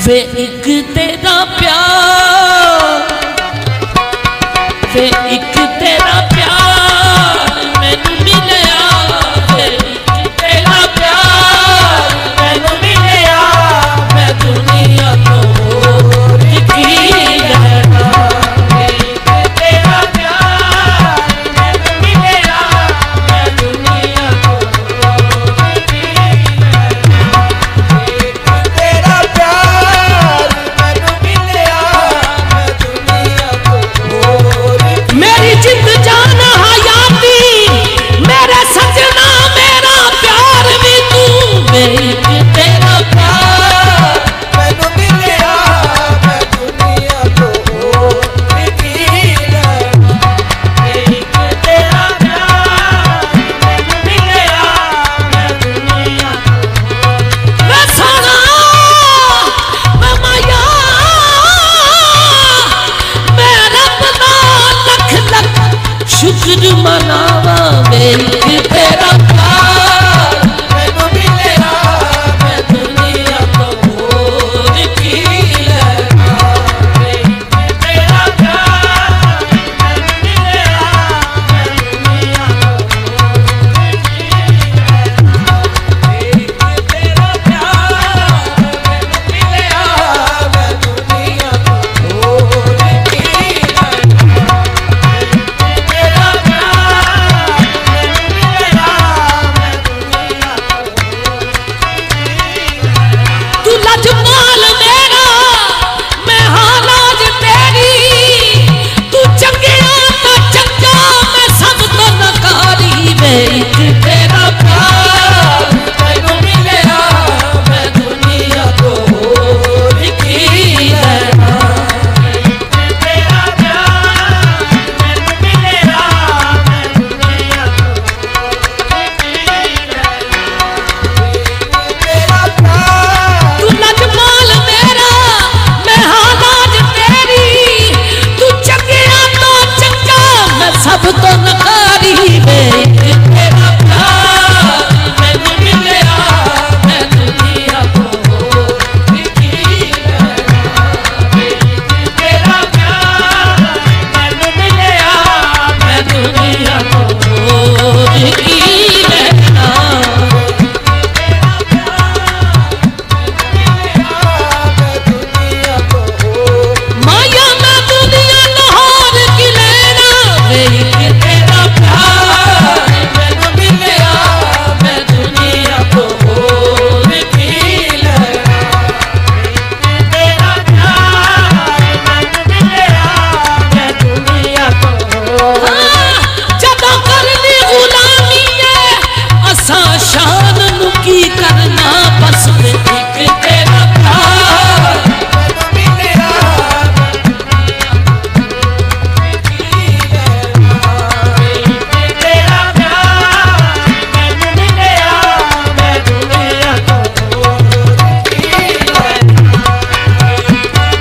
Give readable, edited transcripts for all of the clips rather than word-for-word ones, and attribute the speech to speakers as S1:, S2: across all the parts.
S1: वे एक तेरा प्यार, वे एक तेरा प्यार मैनू मिलया, वे एक तेरा प्यार मैनू मिलया, मैं दुनिया तो होर की लैना। वे एक तेरा प्यार मैनू मिलया, मैं दुनिया तो होर की लैना। एक तेरा प्यार मैनू मिलया, मैं दुनिया तो होर की। मेरी जिंद जान हयाती मेरे सजना, मेरा प्यार भी तू, वे एक तेरा प्यार मैनू मिलया, मैं दुनिया तो होर की लैना। एक तेरा प्यार मैनू मिलया, मैं दुनिया तो वे सोना मैं माया, मैं रब दा लख लख शुक्र मनावा। वे एक तेरा प्यार मैनू मिलया, मैं दुनिया तो होर की लैना। वे एक तेरा प्यार मैनू मिलया, मैं दुनिया तो होर की लैना। एक तेरा प्यार मैनू मिलया, मैं दुनिया तो होर की लैना। तेरा प्यार मैनू मिलया, मैं दुनिया तो तू लजपाल मेरा, मैं हालाज तेरी, तू चंगिया तो चंगा, मैं सब तो नकारी। वे एक तेरा प्यार मैनू मिलया, मैं दुनिया तो होर की लैना। एक तेरा प्यार मैनू मिलया, मैं दुनिया तो होर की लैना। तेरा प्यार तू लजपाल मेरा, मैं हालाज तेरी, तू चंगिया तो चंगा, मैं सब तो नकारी। वे एक तेरा प्यार मैनू मिलया, मैं दुनिया तो होर की लैना। एक तेरा प्यार मैनू मिलया, मैं दुनिया तो होर की लैना। माया मैं दुनिया लाहौर की लैना। वे एक तेरा प्यार मैनू मिलया, मैं दुनिया तो होर की लैना। एक तेरा प्यार मैनू मिलया, मैं दुनिया तो होर। जदों करनी गुलामी है असां शान नू की करना, बस वे एक तेरा प्यार मैनू मिलया, एक तेरा प्यार मैनू मिलया, मैं दुनिया तो होर की लैना।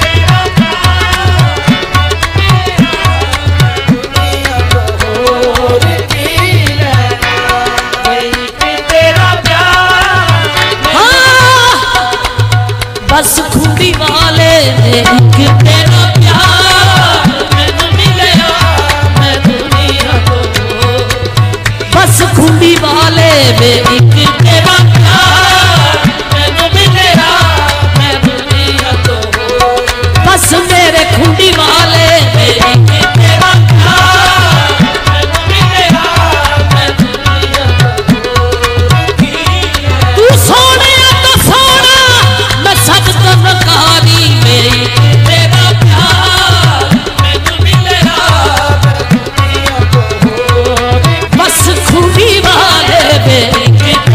S1: तेरा प्यार दुनिया तो होर की लैना। एक तेरा प्यार बस खुंडी वाले ने एक तेरा प्यार मैनू मिलया, मैं दुनिया तो बस खुंडी वाले वे एक तेरा प्यार मैनू मिलया, मैं दुनिया तो बस मेरे खुंडी वाले वे एक तेरा प्यार मैनू मिलया, मैं दुनिया तो तू सोने तो सोना, मैं सब तो नकारी। वे एक तेरा प्यार मैनू मिलया, मैं दुनिया तो बस खुदी वाले वे एक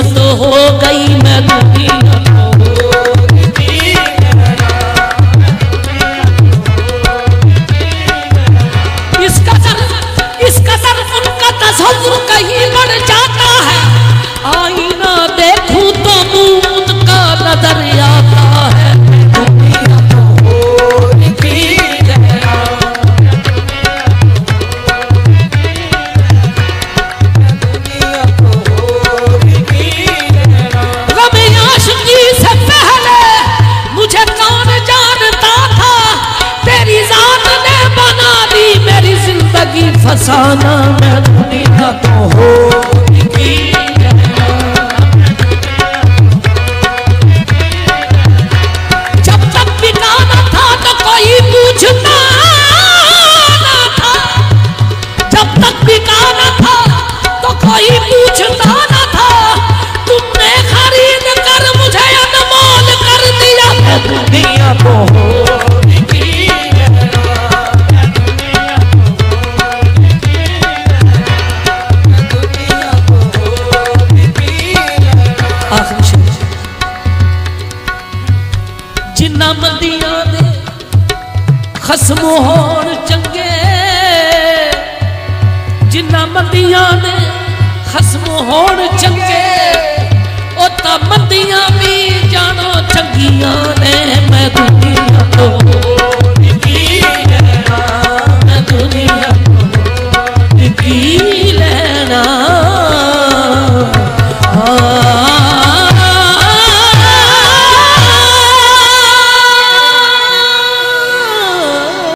S1: सूरत हो गई मैं दुनिया इस कदर उनका तसव्वुर कहीं बढ़ जाता है। आईना देखूं तो मूद का नजर आता है। दुनिया तो फसाना मैं दुनिया तो होगी। जब तक बिकाना था तो कोई पूछता ना था, जब तक बिकाना था तो कोई पूछता ना था। तुमने खरीद कर मुझे अनमोल कर दिया मैं दुनिया तो होगी। जिन्ना मंदियां दे खसम होण चंगे, जिन्ना मंदियां दे खसम होण चंगे, ओ तां मंदियां